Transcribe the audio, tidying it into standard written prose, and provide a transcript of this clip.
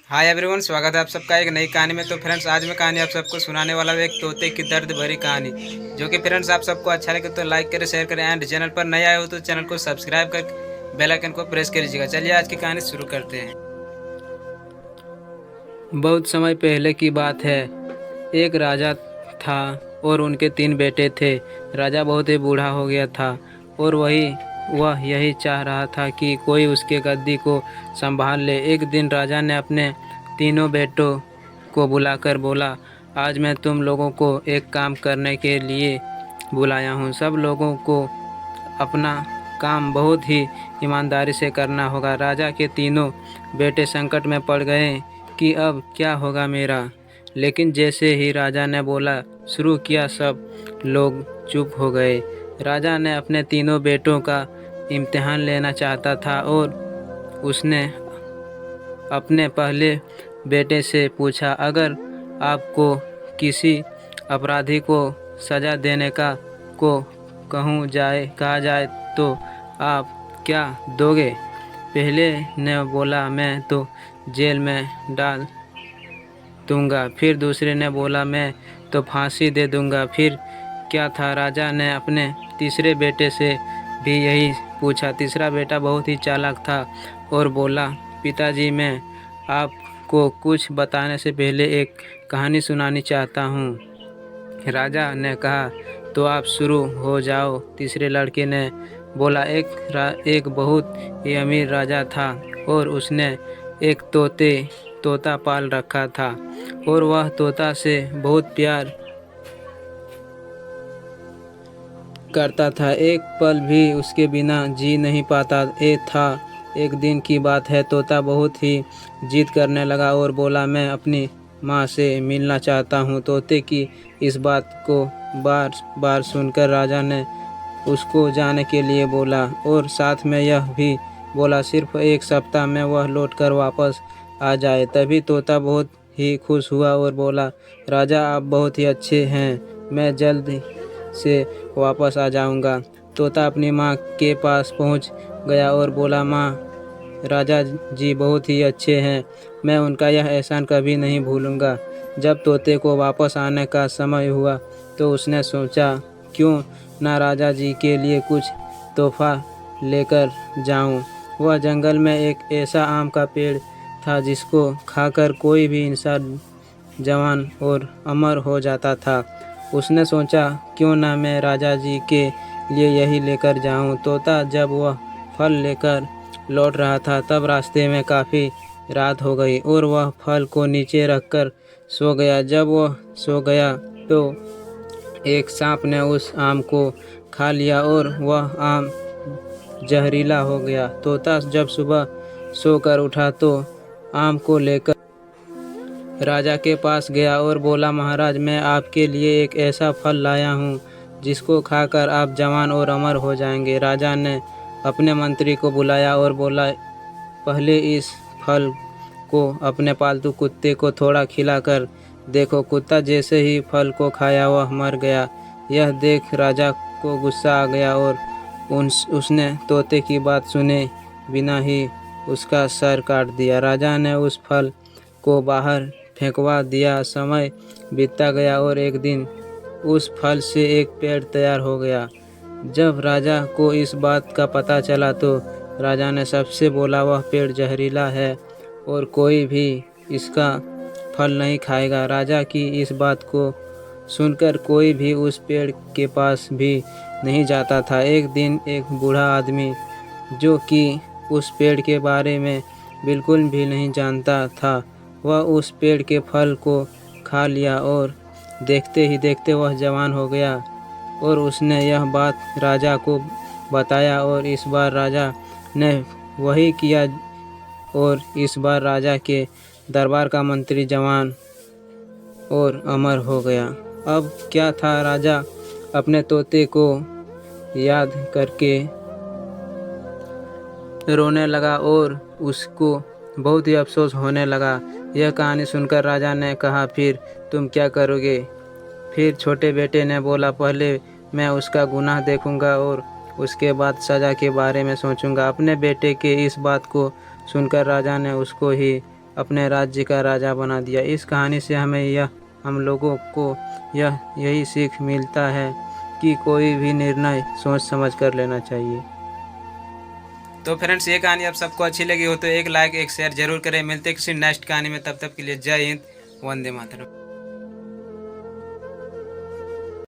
Hi everyone, स्वागत है आप सबका एक नई कहानी में। तो फ्रेंड्स, आज मैं कहानी आप सबको सुनाने वाला हूँ, एक तोते की दर्द भरी कहानी। जो कि फ्रेंड्स आप सबको अच्छा लगे तो लाइक करें, शेयर करें एंड चैनल पर नए आए हो तो चैनल को सब्सक्राइब कर बेल आइकन को प्रेस कर लीजिएगा। चलिए आज की कहानी शुरू करते हैं। बहुत समय पहले की बात है। एक राजा था और उनके 3 बेटे थे। राजा बहुत ही बूढ़ा हो गया था और वह यही चाह रहा था कि कोई उसके गद्दी को संभाल ले। एक दिन राजा ने अपने तीनों बेटों को बुलाकर बोला, आज मैं तुम लोगों को एक काम करने के लिए बुलाया हूँ। सब लोगों को अपना काम बहुत ही ईमानदारी से करना होगा। राजा के तीनों बेटे संकट में पड़ गए कि अब क्या होगा मेरा। लेकिन जैसे ही राजा ने बोला शुरू किया, सब लोग चुप हो गए। राजा ने अपने तीनों बेटों का इम्तिहान लेना चाहता था और उसने अपने पहले बेटे से पूछा, अगर आपको किसी अपराधी को सज़ा देने को कहा जाए तो आप क्या दोगे? पहले ने बोला, मैं तो जेल में डाल दूंगा। फिर दूसरे ने बोला, मैं तो फांसी दे दूंगा। फिर क्या था, राजा ने अपने तीसरे बेटे से भी यही पूछा। तीसरा बेटा बहुत ही चालाक था और बोला, पिताजी, मैं आपको कुछ बताने से पहले एक कहानी सुनानी चाहता हूँ। राजा ने कहा, तो आप शुरू हो जाओ। तीसरे लड़के ने बोला, एक बहुत ही अमीर राजा था और उसने एक तोता पाल रखा था और वह तोता से बहुत प्यार करता था। एक पल भी उसके बिना जी नहीं पाता था। एक दिन की बात है, तोता बहुत ही जिद करने लगा और बोला, मैं अपनी माँ से मिलना चाहता हूँ। तोते की इस बात को बार बार सुनकर राजा ने उसको जाने के लिए बोला और साथ में यह भी बोला, सिर्फ 1 सप्ताह में वह लौटकर वापस आ जाए। तभी तोता बहुत ही खुश हुआ और बोला, राजा आप बहुत ही अच्छे हैं, मैं जल्द से वापस आ जाऊंगा। तोता अपनी माँ के पास पहुँच गया और बोला, माँ, राजा जी बहुत ही अच्छे हैं, मैं उनका यह एहसान कभी नहीं भूलूंगा। जब तोते को वापस आने का समय हुआ तो उसने सोचा, क्यों ना राजा जी के लिए कुछ तोहफा लेकर जाऊं। वह जंगल में एक ऐसा आम का पेड़ था जिसको खाकर कोई भी इंसान जवान और अमर हो जाता था। उसने सोचा, क्यों ना मैं राजा जी के लिए यही लेकर जाऊं। तोता जब वह फल लेकर लौट रहा था तब रास्ते में काफ़ी रात हो गई और वह फल को नीचे रखकर सो गया। जब वह सो गया तो एक सांप ने उस आम को खा लिया और वह आम जहरीला हो गया। तोता जब सुबह सोकर उठा तो आम को लेकर राजा के पास गया और बोला, महाराज, मैं आपके लिए एक ऐसा फल लाया हूँ जिसको खाकर आप जवान और अमर हो जाएंगे। राजा ने अपने मंत्री को बुलाया और बोला, पहले इस फल को अपने पालतू कुत्ते को थोड़ा खिलाकर देखो। कुत्ता जैसे ही फल को खाया वह मर गया। यह देख राजा को गुस्सा आ गया और उसने तोते की बात सुने बिना ही उसका सर काट दिया। राजा ने उस फल को बाहर फेंकवा दिया। समय बीतता गया और एक दिन उस फल से एक पेड़ तैयार हो गया। जब राजा को इस बात का पता चला तो राजा ने सबसे बोला, वह पेड़ जहरीला है और कोई भी इसका फल नहीं खाएगा। राजा की इस बात को सुनकर कोई भी उस पेड़ के पास भी नहीं जाता था। एक दिन एक बूढ़ा आदमी, जो कि उस पेड़ के बारे में बिल्कुल भी नहीं जानता था, वह उस पेड़ के फल को खा लिया और देखते ही देखते वह जवान हो गया और उसने यह बात राजा को बताया और इस बार राजा ने वही किया और इस बार राजा के दरबार का मंत्री जवान और अमर हो गया। अब क्या था, राजा अपने तोते को याद करके रोने लगा और उसको बहुत ही अफसोस होने लगा। यह कहानी सुनकर राजा ने कहा, फिर तुम क्या करोगे? फिर छोटे बेटे ने बोला, पहले मैं उसका गुनाह देखूंगा और उसके बाद सज़ा के बारे में सोचूंगा। अपने बेटे के इस बात को सुनकर राजा ने उसको ही अपने राज्य का राजा बना दिया। इस कहानी से हम लोगों को यही सीख मिलता है कि कोई भी निर्णय सोच समझ कर लेना चाहिए। तो फ्रेंड्स, ये कहानी आप सबको अच्छी लगी हो तो एक लाइक एक शेयर जरूर करें। मिलते हैं किसी नेक्स्ट कहानी में, तब तक के लिए जय हिंद, वंदे मातरम।